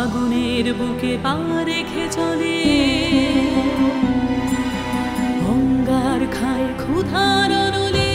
আগুনের বুকে পা রেখে চলে, অঙ্গার খায় ক্ষুধার অনলে।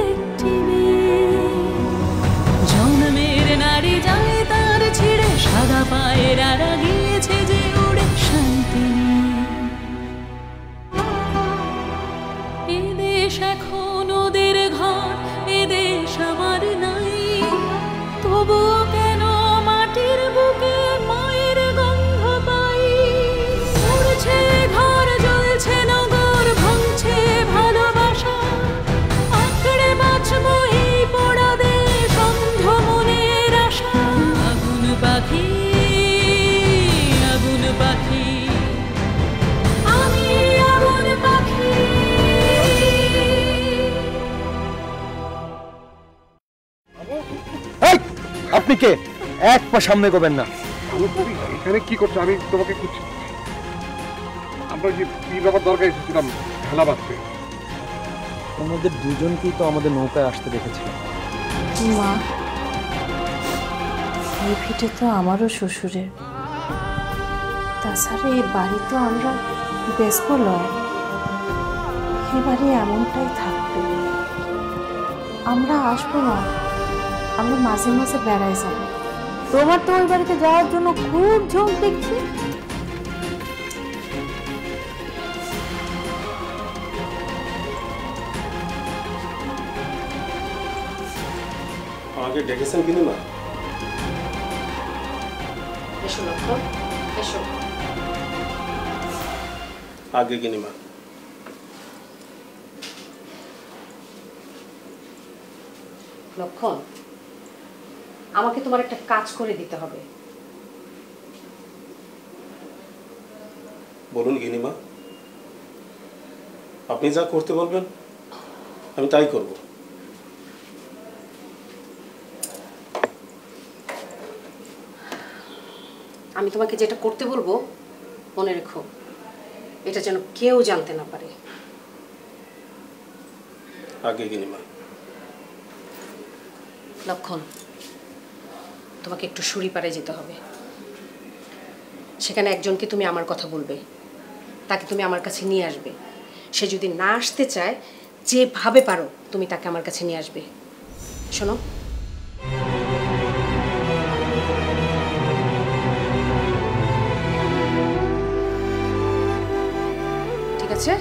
একটি মেয়ে জন্মের নারী যায় তার ছিঁড়ে, সাদা পায়ের আড়া গিয়েছে যে উড়ে শান্তি নেই। এ দেশ এখন ওদের ঘর, এ দেশ আমার নাই, তবুও কেন মাটির বুকে মায়ের গন্ধ পাই। উড়ছে ঘর, জ্বলছে নগর, ভাঙছে ভালোবাসা, আঁকড়ে বাঁচবো এই পোড়া দেশ অন্ধ মনের আশা। আগুন পাখি, আগুন পাখি, আমি আগুন পাখি। আপনি কে? এক পা সামনে করবেন না। এখানে কি করছো? আমি তোমাকে খুঁজছি। আমরা যে কি ব্যাপার দরকার এসেছিলাম খেলা বাঁধতে। ওনাদের দুজনকেই তো আমাদের নৌকায় আসতে দেখেছিলাম। মা, এই ভিটে তো আমারও শ্বশুরের, তাছাড়া এই বাড়ি তো আমরা বেসবো লয়, এবারে এমনটাই থাকবে। আমরা আসবো না, আমরা মাঝে মাঝে বেড়াই যাবো। তোমার তো ওই বাড়িতে যাওয়ার জন্য খুব ঝোঁক দেখছি। আমাকে ডেকেছেন কিন্তু না। এসো লক্ষণ, এসো। আগে কিনিমা। লক্ষণ, আমাকে তোমার একটা কাজ করে দিতে হবে। বলুন গিনিমা, আপনি যা করতে বলবেন আমি তাই করব। আমি তোমাকে যেটা করতে বলবো মনে রেখো, এটা যেন কেউ জানতে না পারে। আগে গিনিমা। লক্ষণ, তোমাকে একটু সুরিপাড়ে যেতে হবে। সেখানে একজনকে তুমি আমার কথা বলবে, তাকে তুমি আমার কাছে নিয়ে আসবে। সে যদি না আসতে চায়, যেভাবে পারো তুমি তাকে আমার কাছে নিয়ে আসবে। শোনো, ঠিক আছে?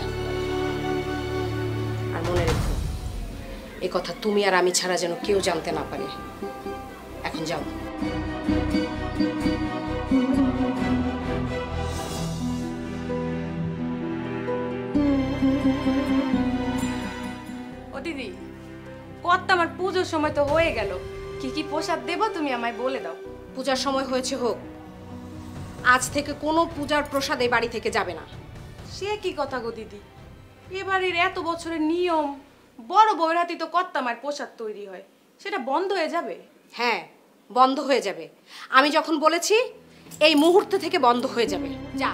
আর মনে রেখো, এই কথা তুমি আর আমি ছাড়া যেন কেউ জানতে না পারে। এখন যাও। ও দিদি, কত আমার পুজোর সময় তো হয়ে গেল, কি কি প্রসাদ দেব তুমি আমায় বলে দাও। পূজার সময় হয়েছে হোক, আজ থেকে কোনো পূজার প্রসাদ এই বাড়ি থেকে যাবে না। সে কি কথা গো দিদি, এবারের এত বছরের নিয়ম, বড় বউয়ের হাতে তো কত আমার প্রসাদ তৈরি হয়, সেটা বন্ধ হয়ে যাবে? হ্যাঁ, বন্ধ হয়ে যাবে। আমি যখন বলেছি এই মুহূর্ত থেকে বন্ধ হয়ে যাবে। যা।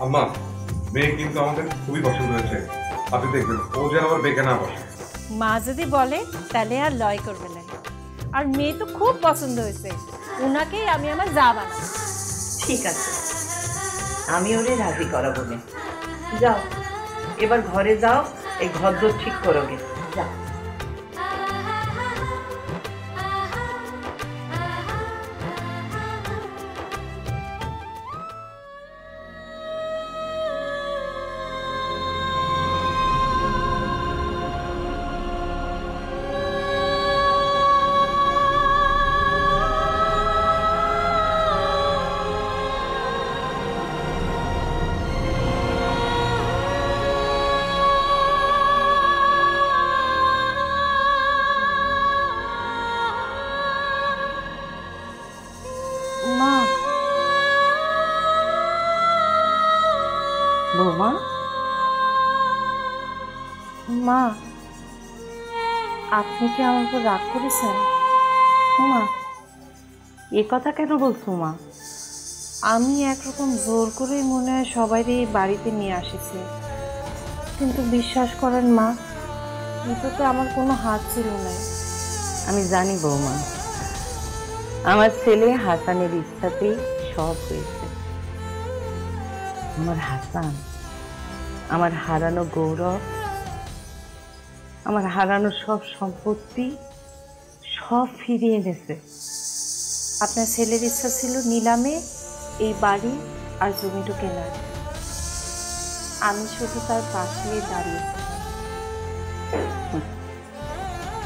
আম্মা, মেয়ে কিন্তু আমাদের খুবই পছন্দ হয়েছে। আপনি দেখবেন ও যেন আবার বেঁকে না বসে। মা যদি বলে তাহলে আর লয় করবে না। আর মেয়ে তো খুব পছন্দ হয়েছে, ওনাকেই আমি আমার যা বানাবো। ঠিক আছে, আমি ওরে রাজি করাবো না। যাও, এবার ঘরে যাও, এই ঘরদোর ঠিক করোগে। যাও। মা, আপনি কি আমার উপর রাগ করেছেন? মা এ কথা কেন বলছো মা? আমি একরকম জোর করে মনে হয় সবাইকে এই বাড়িতে নিয়ে আসিছি, কিন্তু বিশ্বাস করেন মা, এটা তো আমার কোনো হাত ছিল না। আমি জানি বৌমা, আমার ছেলে হাসানের ইচ্ছাতেই সব হয়েছে। আমার হাসান আমার হারানো গৌরব, আমার হারানো সব সম্পত্তি সব ফিরিয়ে এনেছে। আপনার ছেলের ইচ্ছা ছিল নিলামে এই বাড়ি আর জমিটা কেনার, আমি শুধু তার পাশে দাঁড়িয়েছিলাম।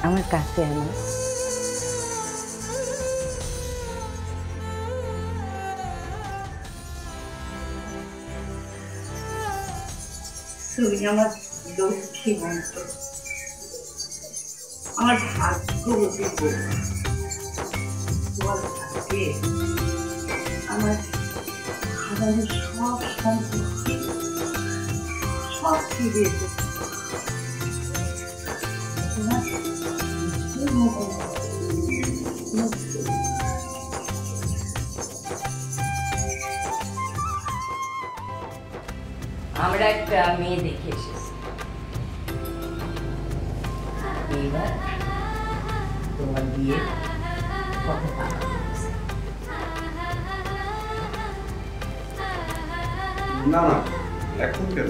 আমার কাছে এনে তুমি আমার লক্ষ্মী মন্ত্র, আমার ভাগ্যবতী বউ। তোমার ভাগ্যে আমার হারানো সব সম্পত্তি সব ফিরে এসেছে। আমরা একটা মেয়ে দেখে এসেছি, এবার তোমার বিয়ে কত টাকা না না, এখন কেন?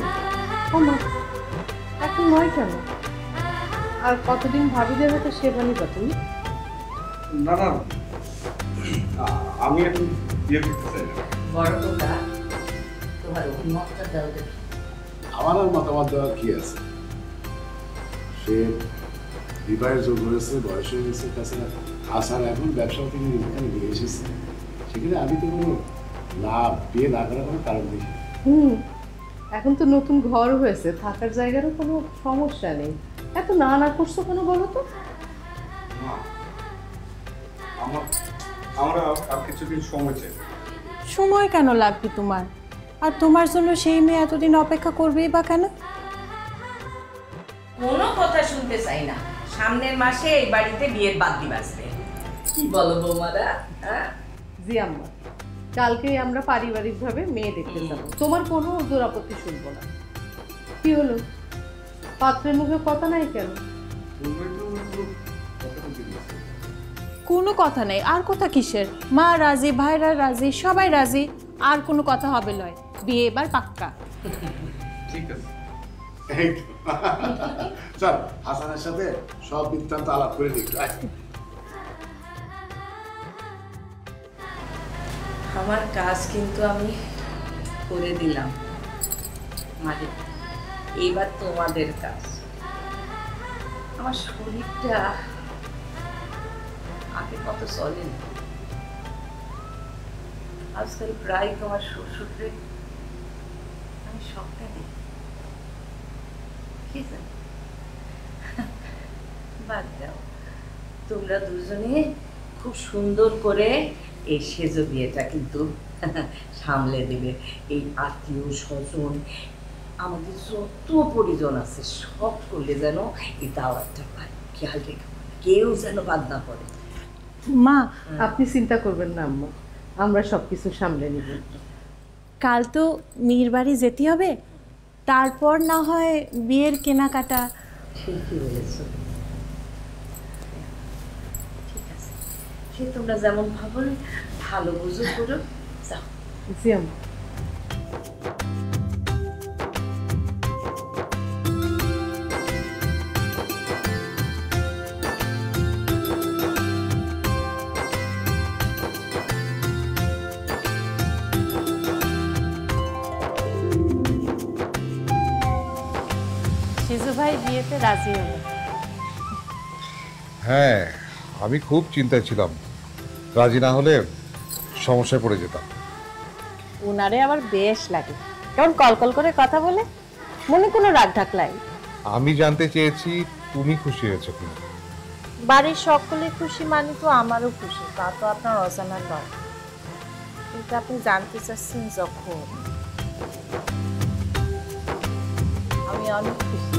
এখন নয় কেন? আর কতদিন ভাবিদের হয়তো সেবা নিবা তুমি? না না, আমি এখন বিয়ে করতে চাই না। বড় কথা, তোমার অভিমতটা দাও দেখি। আমার আর মতামত দেওয়ার কি আছে? সে বিবাহের যোগ হয়েছে, বয়স হয়ে গেছে, তাছাড়া হাসান এখন ব্যবসা থেকে এখানে নিয়ে এসেছে, সেখানে আমি তো কোনো বিয়ে না করার কোনো কারণ দেখি। এখন তো নতুন ঘর হয়েছে, থাকার জায়গারও কোনো সমস্যা নেই। এত না না করছো কেন বলো তো? আমরা আর কিছুদিন সময় চাই। সময় কেন লাগবে তোমার? আর তোমার জন্য সেই মেয়ে এতদিন অপেক্ষা করবেই বা কেন? কোনো কথা শুনতে চাই না, সামনের মাসে এই বাড়িতে বিয়ের বাদ্যি বাজবে। কি বলো বৌমারা? জি আম্মা, কালকেই আমরা পারিবারিকভাবে মেয়ে দেখতে যাবো। তোমার কোনো জোর আপত্তি শুনবো না। কি হলো, পাত্রের মুখে কথা নাই কেন? কোনো কথা নেই। আর কথা কিসের? মা রাজি, ভাইরা রাজি, সবাই রাজি, আর কোনো কথা হবে লয়। বিয়ে এবার পাক্কা। ঠিক আছে, এই তো। চল হাসানের সাথে সব বৃত্তান্ত আলাপ করে দেখতে। আমার কাজ কিন্তু আমি করে দিলাম, মানে এইবার তোমাদের কাজ। আমার শরীরটা আগে কত চলে না, আজকাল প্রায় তোমার শ্বশুরকে আমি সবটা দিই। কি জানি, বাদ দাও, তোমরা দুজনে খুব সুন্দর করে এই সেজো বিয়েটা কিন্তু সামলে দেবে। এই আত্মীয় স্বজন আমাদের যত পরিজন আছে সব করলে যেন এই দাওয়াতটা পায়, খেয়াল রেখে কেউ যেন বাদ না পড়ে। মা, আপনি চিন্তা করবেন না আম্মা, আমরা সবকিছু সামলে নিব। কাল তো মেয়ের বাড়ি যেতে হবে, তারপর না হয় বিয়ের কেনাকাটা। ঠিকই বলেছ, ঠিক আছে, সে তোমরা যেমন ভাবো ভালো বুঝো করো, যাও। জি আম্মা। শিজু ভাই বিয়েতে রাজি হলো। হ্যাঁ, আমি খুব চিন্তায় ছিলাম, রাজি না হলে সমস্যায় পড়ে যেতাম। উনারে আবার বেশ লাগে, কেমন কলকল করে কথা বলে, মনে কোনো রাগ ঢাকলাই। আমি জানতে চেয়েছি তুমি খুশি হয়েছো কিনা। বাড়ির সকলে খুশি মানে তো আমারও খুশি, তা তো আপনার অজানা নয়, কিন্তু আপনি জানতে চাচ্ছেন যখন, আমি অনেক খুশি।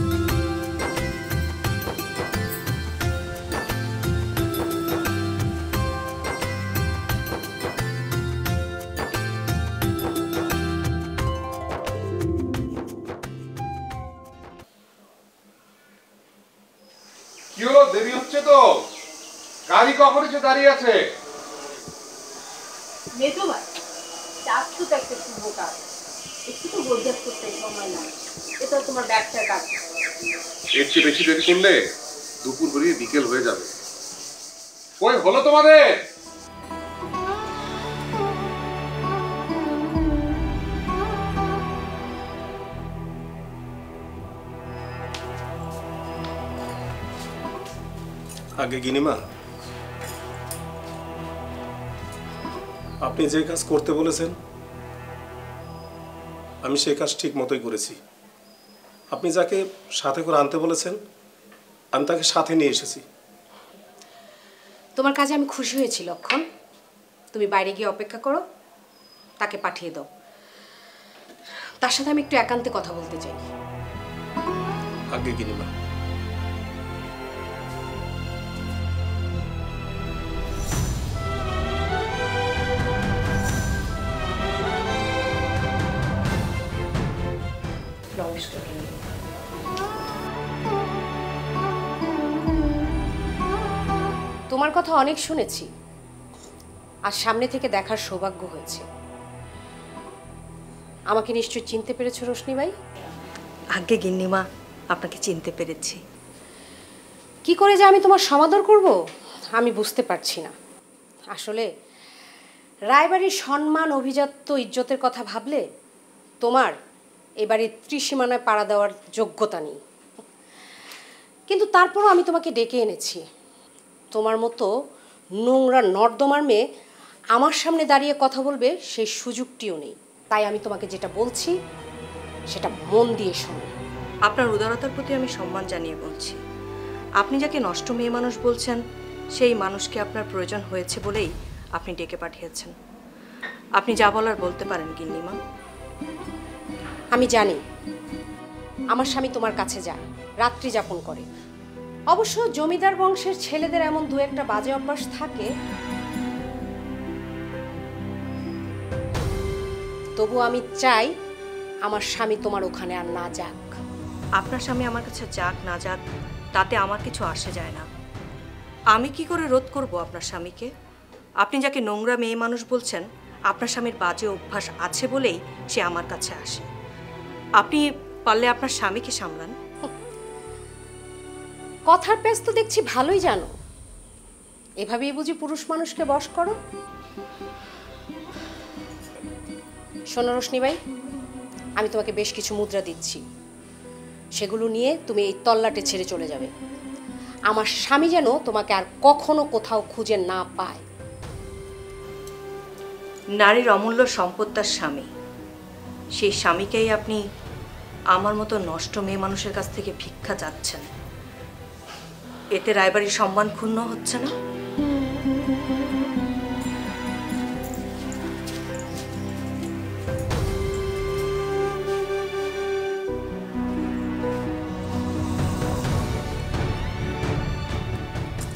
ঢুকছে তো, গাড়ি কখন এসে দাঁড়িয়ে আছে? মেজো ভাই, চাষ তো একটা শুভ কাজ, একটু তো বরযাত করতে সময় লাগে, এটা তোমার ব্যবসার কাজ। এর চেয়ে বেশি দেরি করলে দুপুর গড়িয়ে বিকেল হয়ে যাবে। কই হলো তোমাদের? আগে গিনিমা, আপনি যে কাজ করতে বলেছেন আমি সেই কাজ ঠিক মতোই করেছি। আপনি যাকে সাথে করে আনতে বলেছেন আমি তাকে সাথে নিয়ে এসেছি। তোমার কাজে আমি খুশি হয়েছি লক্ষণ। তুমি বাইরে গিয়ে অপেক্ষা করো, তাকে পাঠিয়ে দাও। তার সাথে আমি একটু একান্তে কথা বলতে চাই। আগে গিনিমা। তোমার কথা অনেক শুনেছি, আর সামনে থেকে দেখার সৌভাগ্য হয়েছে। আমাকে নিশ্চয়ই চিনতে পেরেছো রোশনি ভাই? আগে গিন্নিমা, আপনাকে চিনতে পেরেছি। কি করে যে আমি তোমার সমাদর করব আমি বুঝতে পারছি না। আসলে রায়বাড়ির সম্মান, অভিজাত্য, ইজ্জতের কথা ভাবলে তোমার এবারে ত্রিসীমানায় পাড়া দেওয়ার যোগ্যতা নেই। কিন্তু তারপরও আমি তোমাকে ডেকে এনেছি। তোমার মতো নোংরা নর্দমার মেয়ে আমার সামনে দাঁড়িয়ে কথা বলবে সেই সুযোগটিও নেই। তাই আমি তোমাকে যেটা বলছি সেটা মন দিয়ে শোনো। আপনার উদারতার প্রতি আমি সম্মান জানিয়ে বলছি। আপনি যাকে নষ্ট মেয়ে মানুষ বলছেন সেই মানুষকে আপনার প্রয়োজন হয়েছে বলেই আপনি ডেকে পাঠিয়েছেন। আপনি যা বলার বলতে পারেন গিন্নিমা। আমি জানি আমার স্বামী তোমার কাছে যায়, রাত্রি যাপন করে। অবশ্য জমিদার বংশের ছেলেদের এমন দু একটা বাজে অভ্যাস থাকে, তবু আমি চাই আমার স্বামী তোমার ওখানে আর না যাক। আপনার স্বামী আমার কাছে যাক না যাক তাতে আমার কিছু আসে যায় না। আমি কি করে রোধ করব আপনার স্বামীকে? আপনি যাকে নোংরা মেয়ে মানুষ বলছেন আপনার স্বামীর বাজে অভ্যাস আছে বলেই সে আমার কাছে আসে। আপনি পারলে আপনার স্বামীকে সামলান। কথার পেস তো দেখছি ভালোই জানো। এভাবেই বুঝি পুরুষ মানুষকে বশ করো? শোনো রোশনি ভাই, আমি তোমাকে বেশ কিছু মুদ্রা দিচ্ছি, সেগুলো নিয়ে তুমি এই তল্লাটে ছেড়ে চলে যাবে। আমার স্বামী যেন তোমাকে আর কখনো কোথাও খুঁজে না পায়। নারীর অমূল্য সম্পদ তার স্বামী। সেই স্বামীকেই আপনি আমার মতো নষ্ট মেয়ে মানুষের কাছ থেকে ভিক্ষা চাচ্ছেন। এতে রায়বাড়ির সম্মান ক্ষুণ্ণ হচ্ছে না?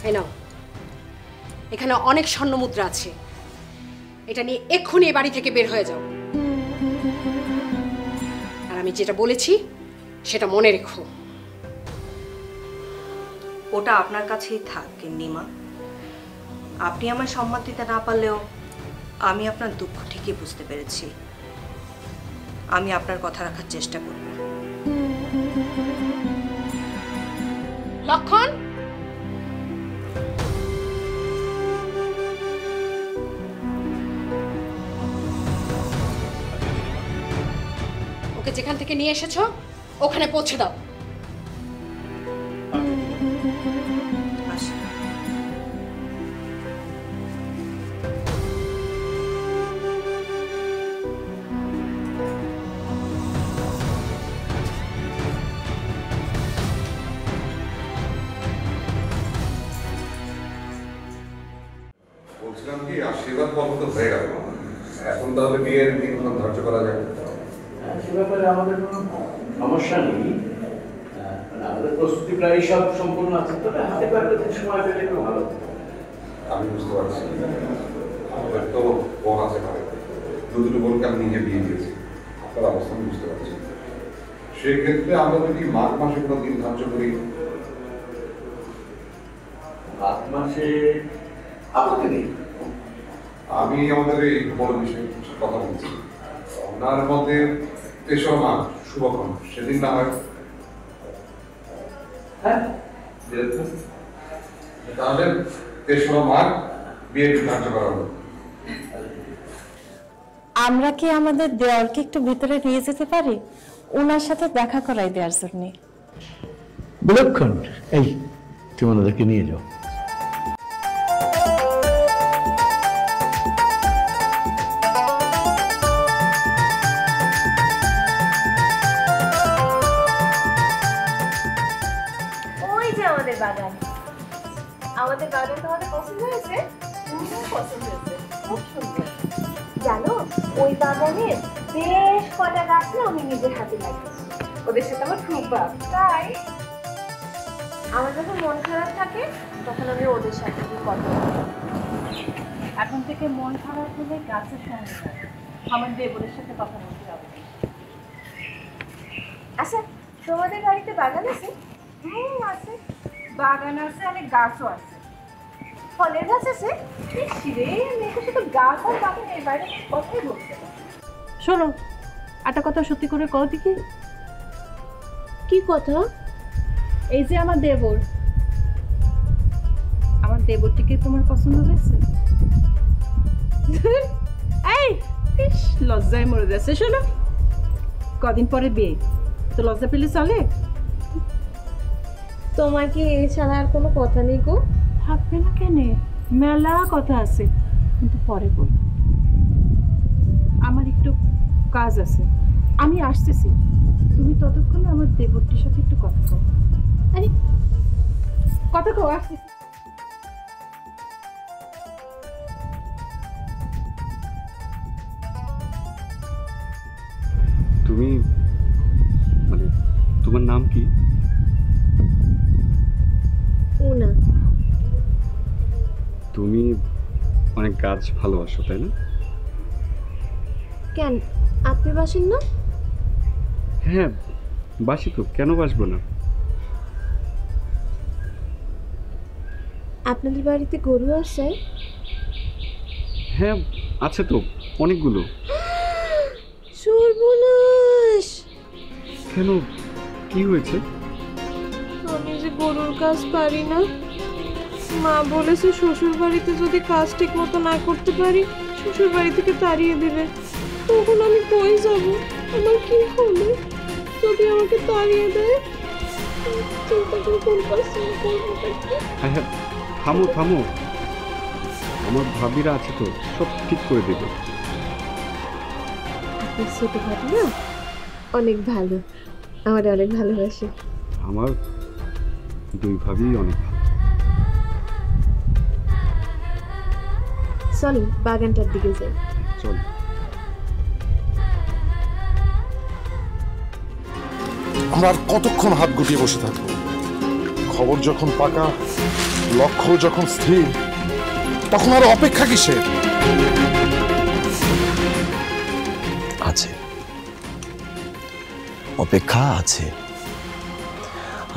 এই নাও, এখানে অনেক স্বর্ণ মুদ্রা আছে, এটা নিয়ে এক্ষুনি এই বাড়ি থেকে বের হয়ে যাও। আর আমি যেটা বলেছি সেটা মনে রেখো। ওটা আপনার কাছেই থাক গিন্নিমা। আপনি আমায় সম্মান দিতে না পারলেও আমি আপনার দুঃখ ঠিকই বুঝতে পেরেছি। আমি আপনার কথা রাখার চেষ্টা করব। লক্ষণ, ওকে যেখান থেকে নিয়ে এসেছো ওখানে পৌঁছে দাও। বলছিলাম কি, আশীর্বাদ পর্ব তো হয়ে গেল, এখন তাহলে বিয়ের দিন ধার্য করা যাবে? সে ব্যাপারে আমাদের কোনো সমস্যা নেই। আমাদের প্রস্তুতি প্রায় সব সম্পূর্ণ আছে, তবে হাতে পারলে সময় পেলে একটু ভালো। আমি বুঝতে পারছি, আমাদের তো বোন আছে ঘরে, দুটো বোনকে আমি নিজে বিয়ে দিয়েছি, আপনার অবস্থা আমি বুঝতে পারছি। সেক্ষেত্রে আমরা যদি মাঘ মাসে কোনো দিন ধার্য করি, মাসে আপত্তি নেই। আমি আমাদের এই বড় বিষয়ে কিছু কথা বলছি। ওনার মধ্যে 3রা মাঘ শুভক্ষণ, সেদিন না হয় তাহলে 3রা মাঘ বিয়ের কার্যকর হলো। আমরা কি আমাদের দেওয়ারকে একটু ভিতরে নিয়ে যেতে পারি ওনার সাথে দেখা করাই দেওয়ার জন্য? বিলক্ষণ। এই তুমি ওনাদেরকে নিয়ে যাও। ওই যে আমাদের বাগান, আমাদের বাগান তোমাদের পছন্দ হয়েছে? পছন্দ হয়েছে, খুব সুন্দর। জানো ওই বাগানের বেশ কটা গাছ না আমি নিজের হাতে লাগিয়েছি, ওদের সাথে আমার খুব ভাব। তাই আমার যখন মন খারাপ থাকে তখন আমি ওদের সাথে কথা বলি। এখন থেকে মন খারাপ হলে গাছের সঙ্গে যাবে, আমার দেবরের সাথে কথা বলতে হবে। আচ্ছা তোমাদের বাড়িতে বাগান আছে? আছে, বাগান আছে, অনেক গাছও আছে। ফলের গাছ আছে? রে মেয়েকে শুধু গাছ আর বাগান এর বাইরে কথাই বলতে। শোনো, একটা কথা সত্যি করে কও দেখি। কি কথা? এই যে আমার দেবরটিকে তোমার পছন্দ হয়েছে? এই লজ্জায় মরে যাচ্ছে। শোনো, কদিন পরে বিয়ে, তো লজ্জা পেলে চলে? তোমার কি এছাড়া আর কোনো কথা নেই গো? থাকবে না কেন, মেলা কথা আছে, কিন্তু পরে বল। আমার একটু কাজ আছে, আমি আসতেছি। তুমি ততক্ষণে আমার দেবরটির সাথে একটু কথা কও। আরে কথা কও, আসতেছি। তুমি মানে তোমার নাম কি? না, তুমি অনেক গাছ ভালোবাসো তাই না? কেন আপনি বাসেন না? হ্যাঁ বাসি তো, কেন বাসবো না? আপনাদের বাড়িতে গরু আছে? হ্যাঁ আছে তো, অনেকগুলো। সর্বনাশ! কেন, কি হয়েছে? আমি যে গরুর কাজ পারি না, মা বলেছে শ্বশুর বাড়িতে যদি কাজ ঠিক মতো না করতে পারি শ্বশুর বাড়ি থেকে তাড়িয়ে দেবে। তখন আমি কই যাব? আমার কি হবে যদি আমাকে তাড়িয়ে দেয়? চিন্তা করে কোন কাজ করবো? হ্যাঁ হ্যাঁ, থামো থামো, আমার ভাবিরা আছে তো, সব ঠিক করে দেবে। আপনার ছোট ভাবি না অনেক ভালো, আমার অনেক ভালোবাসে। আমার 2 ভাবি অনেক ভালো। চলুন বাগানটার দিকে যাই। চল। আমরা আর কতক্ষণ হাত গুটিয়ে বসে থাকবো? খবর যখন পাকা, লক্ষ্য যখন স্থির, তখন আর অপেক্ষা কিসের? আছে, অপেক্ষা আছে।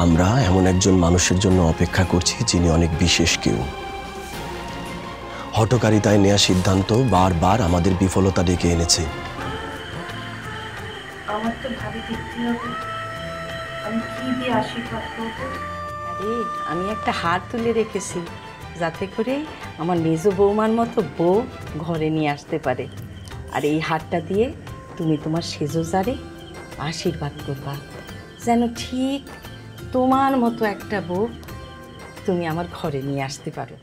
আমরা এমন একজন মানুষের জন্য অপেক্ষা করছি যিনি অনেক বিশেষ কেউ। হঠকারিতায় নেওয়া সিদ্ধান্ত বারবার আমাদের বিফলতা ডেকে এনেছে। আমার তো ভাবি দেখতে হবে, আমি কি দিয়ে আশীর্বাদ করবো? আরে আমি একটা হার তুলে রেখেছি, যাতে করে আমার মেজ বৌমার মতো বউ ঘরে নিয়ে আসতে পারে। আর এই হারটা দিয়ে তুমি তোমার সেজোজারে আশীর্বাদ করবা, যেন ঠিক তোমার মতো একটা বউ তুমি আমার ঘরে নিয়ে আসতে পারো।